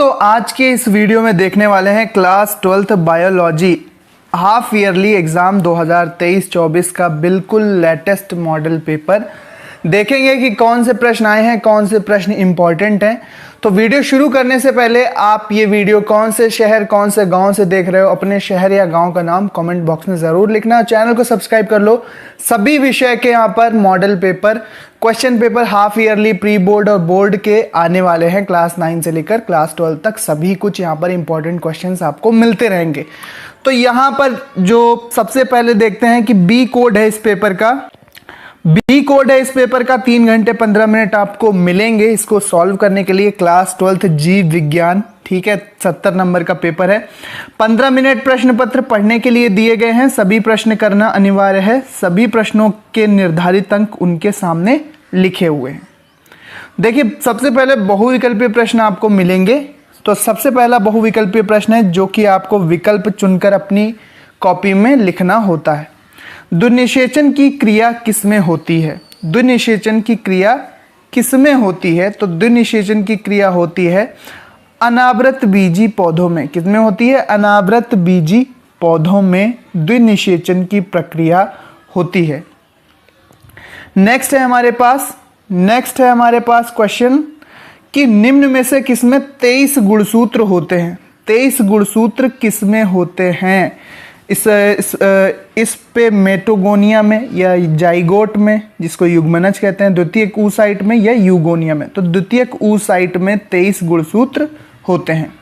तो आज के इस वीडियो में देखने वाले हैं class 12th biology half yearly exam 2023-24 का बिल्कुल लेटेस्ट मॉडल पेपर। देखेंगे कि कौन से प्रश्न आए हैं, कौन से प्रश्न इंपॉर्टेंट हैं। तो वीडियो शुरू करने से पहले आप ये वीडियो कौन से शहर, कौन से गांव से देख रहे हो, अपने शहर या गांव का नाम कमेंट बॉक्स में ज़रूर लिखना। चैनल को सब्सक्राइब कर लो। सभी विषय के यहाँ पर model paper, question paper half yearly, pre board और बोर्ड के आने वाले हैं। क्लास 9 से लेकर क्लास 12 तक सभी कुछ यहाँ पर इंपॉर्टेंट क्वेश्चंस आपको मिलते रहेंगे। तो यहाँ पर जो सबसे पहले देखते हैं कि बी कोड है इस पेपर का। बी कोड है इस पेपर का। 3 घंटे 15 मिनट आपको मिलेंगे इसको सॉल्व करने के लिए। क्लास 12th जीव विज्ञान, ठीक है, 70 नंबर का पेपर है। 15 मिनट प्रश्न पत्र पढ़ने के लिए दिए गए हैं। सभी प्रश्न करना अनिवार्य है। सभी प्रश्नों के निर्धारित अंक उनके सामने लिखे हुए हैं। देखिए, सबसे पहले बहुविकल्पीय प्रश्न आपको मिलेंगे। तो सबसे पहला बहुविकल्पीय प्रश्न है जो कि आपको विकल्प चुनकर अपनी कॉपी में लिखना होता है। द्विनिषेचन की क्रिया किसमें होती है? द्विनिषेचन की क्रिया किसमें होती है? तो द्विनिषेचन की क्रिया होती है अनावृत बीजी पौधों में। किसमें होती है? अनावृत बीजी पौधों में द्विनिषेचन की प्रक्रिया होती है। नेक्स्ट है हमारे पास क्वेश्चन कि निम्न में से किसमें 23 गुणसूत्र होते हैं? 23 गुणसूत्र किसमें होते हैं? इस पे मेटोगोनिया में या जाइगोट में, जिसको युग्मनज कहते हैं, द्वितीयक oocyte में या यूगोनिया में। तो द्वितीयक oocyte में 23 गुणसूत्र होते हैं।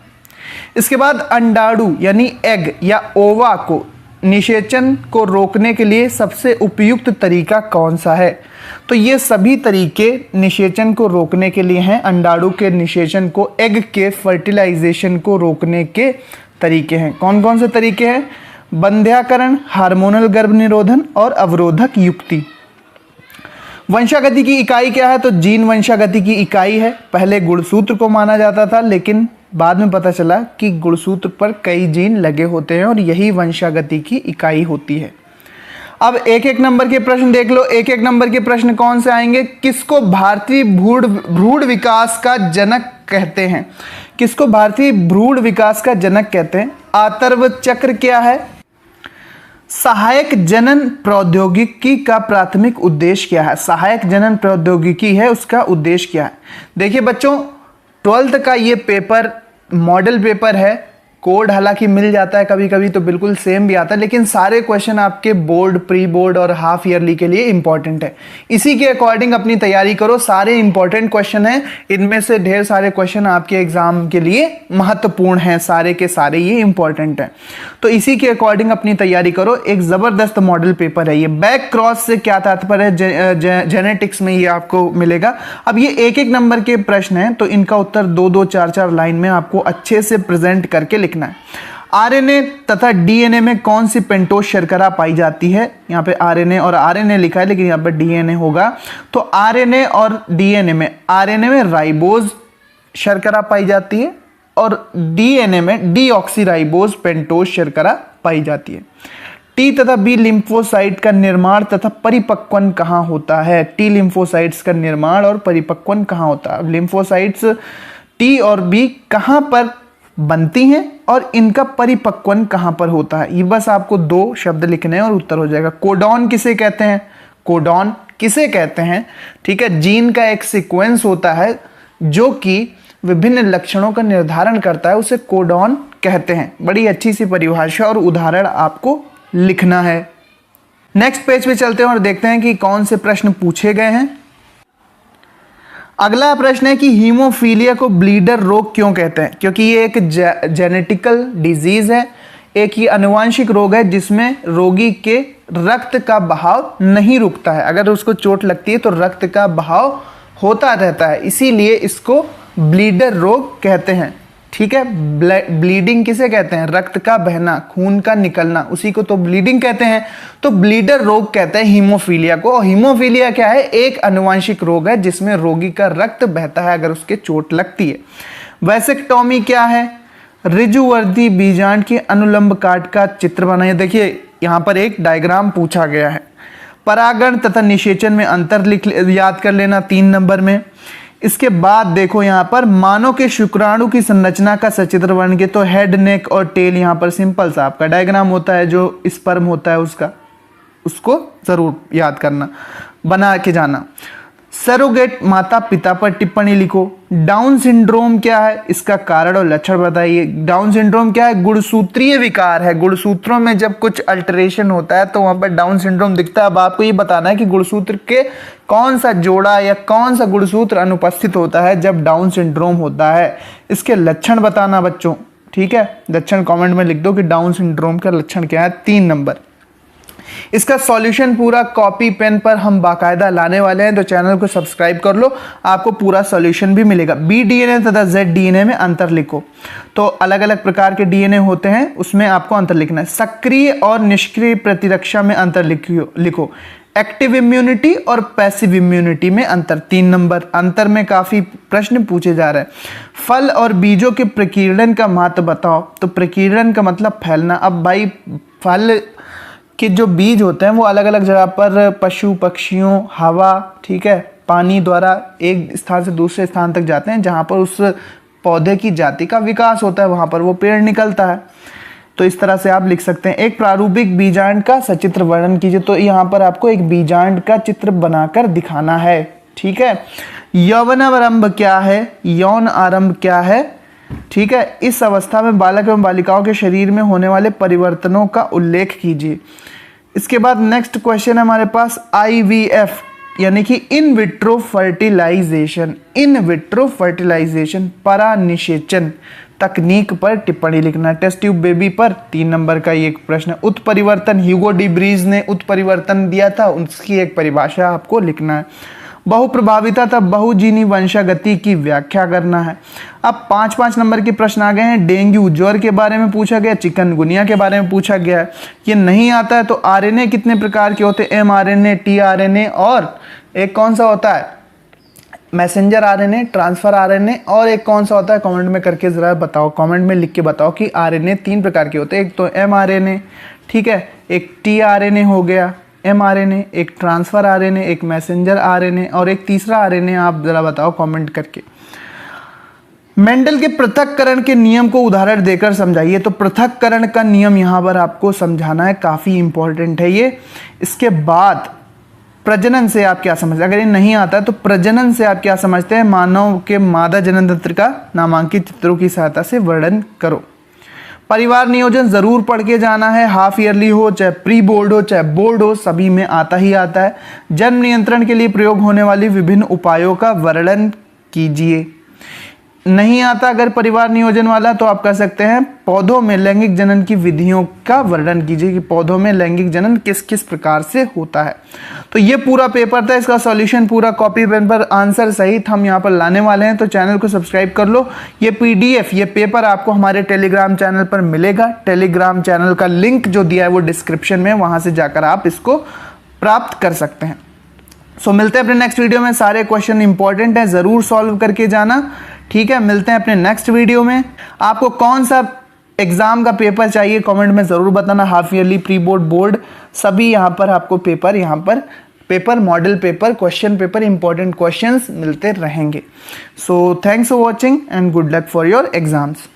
इसके बाद अंडाणु यानी एग या ओवा को निषेचन को रोकने के लिए सबसे उपयुक्त तरीका कौन सा है? तो ये सभी तरीके निषेचन को रोकने के लिए हैं। अंडाणु के निषेचन को, एग के फर्टिलाइजेशन को रोकने के तरीके हैं। कौन कौन से तरीके हैं? बंध्याकरण, हार्मोनल गर्भनिरोधन और अवरोधक युक्ति। वंशागति की इकाई क्या है? तो जीन वंशागति की इकाई है। पहले गुणसूत्र को माना जाता था, लेकिन बाद में पता चला कि गुणसूत्र पर कई जीन लगे होते हैं और यही वंशागति की इकाई होती है। अब एक एक नंबर के प्रश्न देख लो। एक एक नंबर के प्रश्न कौन से आएंगे? किसको भारतीय भ्रूण विकास का जनक कहते हैं? किसको भारतीय भ्रूण विकास का जनक कहते हैं? आतर्व चक्र क्या है? सहायक जनन प्रौद्योगिकी का प्राथमिक उद्देश्य क्या है? सहायक जनन प्रौद्योगिकी है, उसका उद्देश्य क्या है? देखिए बच्चों, 12th का ये पेपर मॉडल पेपर है। कोड हालांकि मिल जाता है कभी कभी, तो बिल्कुल सेम भी आता है, लेकिन सारे क्वेश्चन आपके बोर्ड, प्री बोर्ड और हाफ ईयरली के लिए इंपॉर्टेंट है। इसी के अकॉर्डिंग अपनी तैयारी करो। सारे इंपॉर्टेंट क्वेश्चन हैं, इनमें से ढेर सारे क्वेश्चन आपके एग्जाम के लिए महत्वपूर्ण हैं। सारे के सारे ये इंपॉर्टेंट हैं, तो इसी के अकॉर्डिंग अपनी तैयारी करो। एक जबरदस्त मॉडल पेपर है ये। बैक क्रॉस से क्या तात्पर्य है? जेनेटिक्स में ये आपको मिलेगा। अब ये एक एक नंबर के प्रश्न हैं, तो इनका उत्तर 2-2, 4-4 लाइन में आपको अच्छे से प्रेजेंट करके लिखना है। आरएनए तथा डीएनए में कौन सी पेंटोज शर्करा पाई जाती है? यहाँ पे आरएनए और आरएनए लिखा है, लेकिन यहाँ पे डीएनए होगा। तो आरएनए और डीएनए में, आरएनए में राइबोज शर्करा पाई जाती है और डीएनए में डीऑक्सीराइबोज पेंटोज शर्करा पाई जाती है। टी तथा बी लिम्फोसाइट का निर्माण तथा परिपक्वन कहाँ होता है? टी लिम्फोसाइट्स का निर्माण और परिपक्वन कहाँ होता है? लिम्फोसाइट्स टी और बी कहाँ पर बनती हैं और इनका परिपक्वन कहां पर होता है? ये बस आपको 2 शब्द लिखने हैं और उत्तर हो जाएगा। कोडॉन किसे कहते हैं? कोडॉन किसे कहते हैं? ठीक है, जीन का एक सीक्वेंस होता है जो कि विभिन्न लक्षणों का निर्धारण करता है, उसे कोडॉन कहते हैं। बड़ी अच्छी सी परिभाषा और उदाहरण आपको लिखना है। नेक्स्ट पेज पे चलते हैं और देखते हैं कि कौन से प्रश्न पूछे गए हैं। अगला प्रश्न है कि हीमोफीलिया को ब्लीडर रोग क्यों कहते हैं? क्योंकि ये एक जेनेटिकल डिजीज है, एक ये आनुवांशिक रोग है जिसमें रोगी के रक्त का बहाव नहीं रुकता है। अगर उसको चोट लगती है तो रक्त का बहाव होता रहता है, इसीलिए इसको ब्लीडर रोग कहते हैं। ठीक है, ब्लीडिंग किसे कहते हैं? रक्त का बहना, खून का निकलना, उसी को तो ब्लीडिंग कहते हैं। तो ब्लीडर रोग कहते हैं हीमोफीलिया को। और हीमोफीलिया क्या है? एक आनुवांशिक रोग है जिसमें रोगी का रक्त बहता है अगर उसके चोट लगती है। वैसेक्टोमी क्या है? ऋजुवर्ती बीजांड के अनुलंब काट का चित्र बनाइए। देखिए यहाँ पर एक डायग्राम पूछा गया है। परागण तथा निषेचन में अंतर याद कर लेना 3 नंबर में। इसके बाद देखो यहाँ पर मानव के शुक्राणु की संरचना का सचित्र वर्णन के, तो हेड, नेक और टेल यहाँ पर सिंपल सा आपका डायग्राम होता है, जो स्पर्म होता है उसका, उसको जरूर याद करना, बना के जाना। सरोगेट माता पिता पर टिप्पणी लिखो। डाउन सिंड्रोम क्या है, इसका कारण और लक्षण बताइए। डाउन सिंड्रोम क्या है, गुणसूत्रीय विकार है। गुणसूत्रों में जब कुछ अल्टरेशन होता है तो वहां पर डाउन सिंड्रोम दिखता है। अब आपको ये बताना है कि गुणसूत्र के कौन सा जोड़ा या कौन सा गुणसूत्र अनुपस्थित होता है जब डाउन सिंड्रोम होता है। इसके लक्षण बताना बच्चों, ठीक है। लक्षण कमेंट में लिख दो कि डाउन सिंड्रोम का लक्षण क्या है, 3 नंबर। इसका सॉल्यूशन पूरा कॉपी पेन पर हम बाकायदा लाने वाले हैं, तो चैनल को सब्सक्राइब कर लो, आपको पूरा सॉल्यूशन भी मिलेगा। बी डीएनए तथा जेड डीएनए में अंतर लिखो। तो अलग अलग प्रकार के डीएनए होते हैं, उसमें आपको अंतर लिखना है। सक्रिय और निष्क्रिय प्रतिरक्षा में अंतर लिखो। एक्टिव इम्यूनिटी और पैसिव इम्यूनिटी में अंतर, 3 नंबर। अंतर में काफी प्रश्न पूछे जा रहे हैं। फल और बीजों के प्रकीर्णन का महत्व बताओ। तो प्रकीर्णन का मतलब फैलना। अब भाई फल कि जो बीज होते हैं वो अलग अलग जगह पर पशु पक्षियों, हवा, ठीक है, पानी द्वारा एक स्थान से दूसरे स्थान तक जाते हैं, जहाँ पर उस पौधे की जाति का विकास होता है, वहाँ पर वो पेड़ निकलता है। तो इस तरह से आप लिख सकते हैं। एक प्रारूपिक बीजांड का सचित्र वर्णन कीजिए। तो यहाँ पर आपको एक बीजांड का चित्र बनाकर दिखाना है, ठीक है। यौवनारंभ क्या है, यौन आरंभ क्या है, ठीक है। इस अवस्था में बालक एवं बालिकाओं के शरीर में होने वाले परिवर्तनों का उल्लेख कीजिए। इसके बाद नेक्स्ट क्वेश्चन है हमारे पास IVF यानी कि in vitro fertilization. In vitro fertilization परानिषेचन तकनीक पर टिप्पणी लिखना। टेस्ट ट्यूब बेबी पर 3 नंबर का ये प्रश्न। उत्परिवर्तन, ह्यूगो डी ब्रीज ने उत्परिवर्तन दिया था, उसकी एक परिभाषा आपको लिखना है। बहुप्रभाविता तब बहुजीनी वंशागति की व्याख्या करना है। अब 5-5 नंबर के प्रश्न आ गए हैं। डेंगू ज्वर के बारे में पूछा गया, चिकनगुनिया के बारे में पूछा गया है। ये नहीं आता है तो आरएनए कितने प्रकार के होते हैं, mRNA, tRNA और एक कौन सा होता है, मैसेंजर आरएनए, ट्रांसफर आरएनए, और एक कौन सा होता है, कमेंट में करके जरा बताओ, कमेंट में लिख के बताओ कि आरएनए 3 प्रकार के होते हैं। एक तो mRNA, ठीक है, एक tRNA हो गया, mRNA, एक ट्रांसफर आरएनए, एक मैसेंजर आरएनए और एक तीसरा आरएनए। आप जरा बताओ कमेंट करके। मेंडल के पृथक्करण के नियम को उदाहरण देकर समझाइए। तो पृथक्करण का नियम यहाँ पर आपको समझाना है, काफी इंपॉर्टेंट है ये। इसके बाद प्रजनन से आप क्या समझते हैं, अगर ये नहीं आता तो प्रजनन से आप क्या समझते हैं, मानव के मादा जनन तंत्र का नामांकित चित्रों की सहायता से वर्णन करो। परिवार नियोजन जरूर पढ़ के जाना है, हाफ ईयरली हो चाहे प्री बोर्ड हो चाहे बोर्ड हो, सभी में आता ही आता है। जन्म नियंत्रण के लिए प्रयोग होने वाली विभिन्न उपायों का वर्णन कीजिए। नहीं आता अगर परिवार नियोजन वाला तो आप कह सकते हैं पौधों में लैंगिक जनन की विधियों का वर्णन कीजिए कि पौधों में लैंगिक जनन किस किस प्रकार से होता है। तो ये पूरा पेपर था, इसका सॉल्यूशन पूरा कॉपी पेन पर आंसर सहित हम यहाँ पर लाने वाले हैं, तो चैनल को सब्सक्राइब कर लो। ये PDF, ये पेपर आपको हमारे टेलीग्राम चैनल पर मिलेगा। टेलीग्राम चैनल का लिंक जो दिया है वो डिस्क्रिप्शन में, वहाँ से जाकर आप इसको प्राप्त कर सकते हैं। सो मिलते हैं अपने नेक्स्ट वीडियो में। सारे क्वेश्चन इंपॉर्टेंट हैं, जरूर सॉल्व करके जाना, ठीक है। मिलते हैं अपने नेक्स्ट वीडियो में। आपको कौन सा एग्जाम का पेपर चाहिए कमेंट में जरूर बताना, half yearly, pre board, board, सभी यहाँ पर आपको paper model paper, question paper, important questions मिलते रहेंगे। So thanks for watching and good luck for your exams.